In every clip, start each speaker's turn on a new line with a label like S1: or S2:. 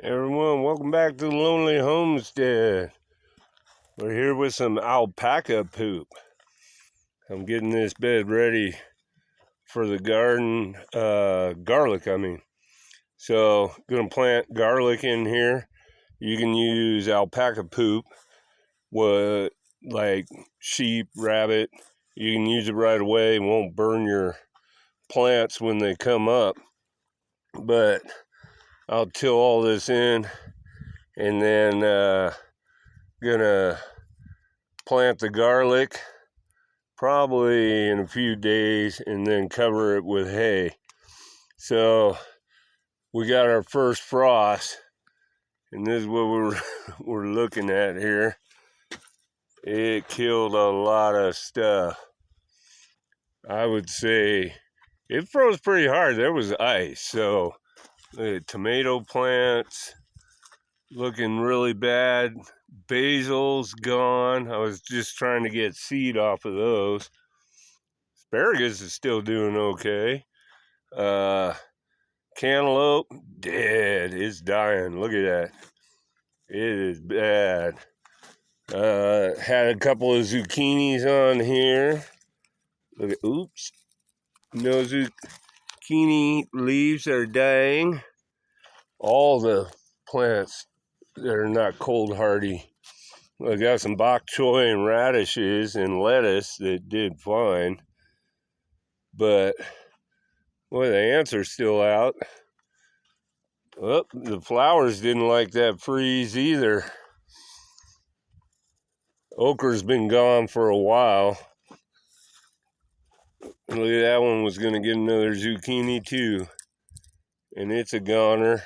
S1: Hey everyone, welcome back to the Lonely Homestead. We're here with some alpaca poop. I'm getting this bed ready for the garden, garlic, So, gonna plant garlic in here. You can use alpaca poop, what, like sheep, rabbit. You can use it right away. It won't burn your plants when they come up. But I'll till all this in and then gonna plant the garlic probably in a few days and then cover it with hay. So we got our first frost, and this is what we're looking at here. It killed a lot of stuff. I would say it froze pretty hard. There was ice, so the tomato plants looking really bad. Basil's gone. I was just trying to get seed off of those. Asparagus is still doing okay. Cantaloupe, dead. It's dying. Look at that. It is bad. Had a couple of zucchinis on here. Look at, oops. No zucchini leaves are dying. All the plants that are not cold hardy. I got some bok choy and radishes and lettuce that did fine. But, boy, the ants are still out. Well, the flowers didn't like that freeze either. Okra's been gone for a while. Look at that one, was going to get another zucchini too. And it's a goner.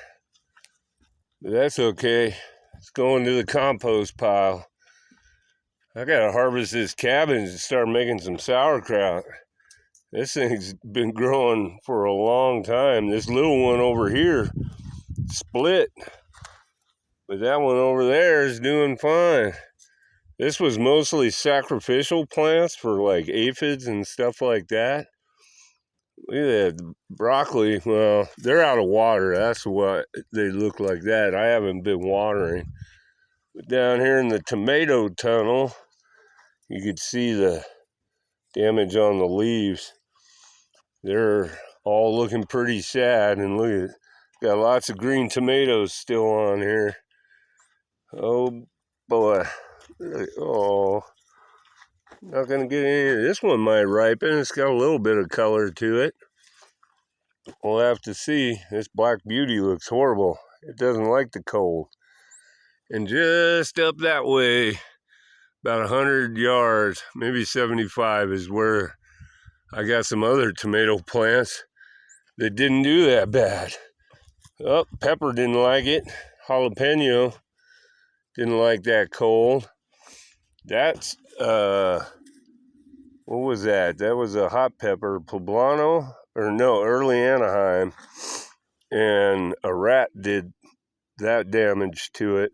S1: But that's okay. It's going to the compost pile. I got to harvest this cabbage and start making some sauerkraut. This thing's been growing for a long time. This little one over here split. But that one over there is doing fine. This was mostly sacrificial plants for like aphids and stuff like that. Look at that broccoli. Well, they're out of water. That's why they look like that. I haven't been watering. But down here in the tomato tunnel, you could see the damage on the leaves. They're all looking pretty sad. And look at it. Got lots of green tomatoes still on here. Oh boy. Oh, not gonna get any. This one might ripen. It's got a little bit of color to it. We'll have to see. This Black Beauty looks horrible. It doesn't like the cold. And just up that way, about 100 yards, maybe 75, is where I got some other tomato plants that didn't do that bad. Oh, pepper didn't like it. Jalapeno didn't like that cold. That's, what was that? That was a hot pepper, poblano, or no, early Anaheim. And a rat did that damage to it.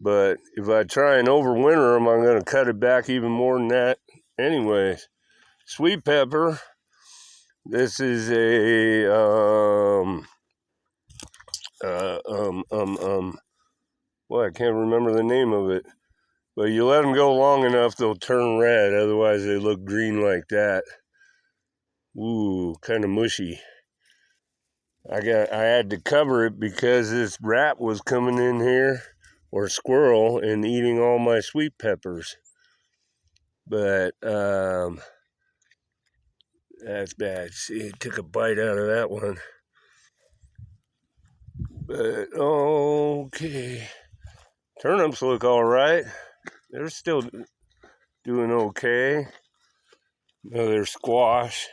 S1: But if I try and overwinter them, I'm going to cut it back even more than that. Anyways, sweet pepper. This is a well, I can't remember the name of it. But you let them go long enough, they'll turn red. Otherwise, they look green like that. Ooh, kind of mushy. I had to cover it because this rat was coming in here, or squirrel, and eating all my sweet peppers. But that's bad. See, it took a bite out of that one. But okay, turnips look all right. They're still doing okay. Another squash.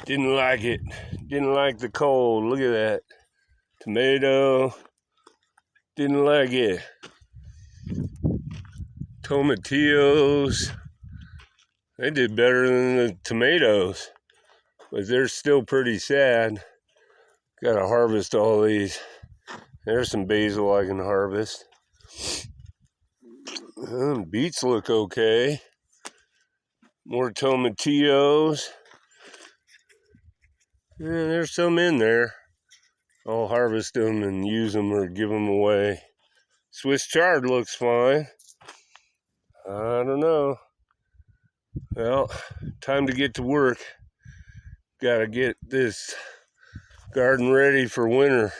S1: Didn't like it. Didn't like the cold. Look at that. Tomato. Didn't like it. Tomatillos. They did better than the tomatoes, but they're still pretty sad. Gotta harvest all these. There's some basil I can harvest. Beets look okay. More tomatillos. Yeah, there's some in there. I'll harvest them and use them or give them away. Swiss chard looks fine. I don't know. Well, time to get to work. Gotta get this garden ready for winter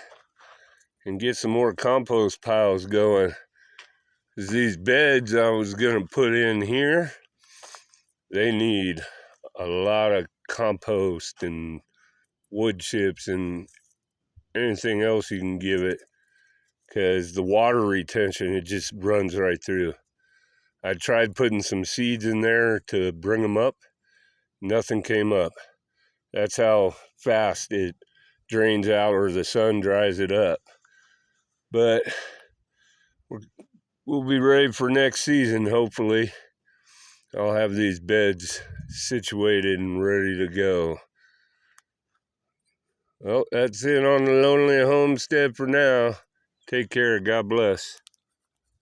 S1: and get some more compost piles going. These beds I was gonna put in here, they need a lot of compost and wood chips and anything else you can give it, because the water retention, it just runs right through. I tried putting some seeds in there to bring them up. Nothing came up. That's how fast it drains out, or the sun dries it up. But we'll be ready for next season, hopefully. I'll have these beds situated and ready to go. Well, that's it on the Lonely Homestead for now. Take care. God bless.